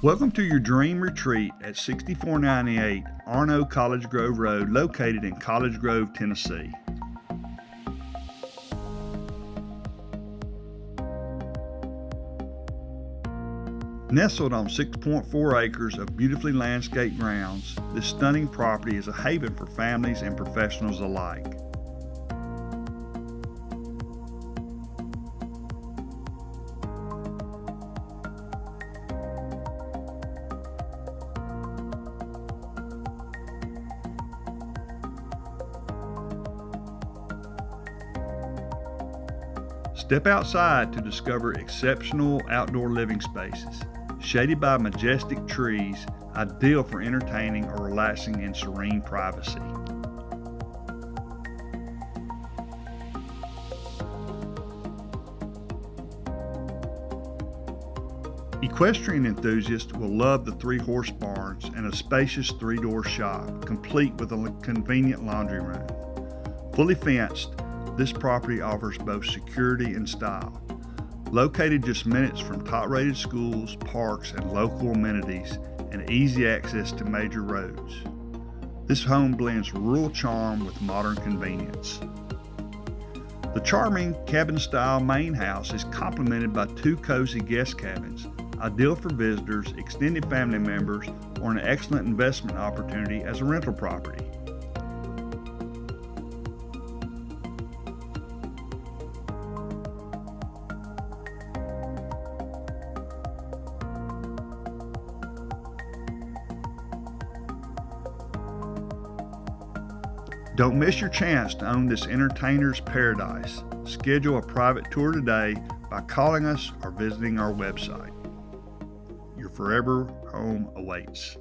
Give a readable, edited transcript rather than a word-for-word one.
Welcome to your dream retreat at 6498 Arno College Grove Road, located in College Grove, Tennessee. Nestled on 6.4 acres of beautifully landscaped grounds, this stunning property is a haven for families and professionals alike. Step outside to discover exceptional outdoor living spaces, shaded by majestic trees, ideal for entertaining or relaxing in serene privacy. Equestrian enthusiasts will love the 3-horse barns and a spacious 3-door shop, complete with a convenient laundry room. Fully fenced, this property offers both security and style. Located just minutes from top-rated schools, parks, and local amenities, and easy access to major roads. This home blends rural charm with modern convenience. The charming cabin-style main house is complemented by 2 cozy guest cabins, ideal for visitors, extended family members, or an excellent investment opportunity as a rental property. Don't miss your chance to own this entertainer's paradise. Schedule a private tour today by calling us or visiting our website. Your forever home awaits.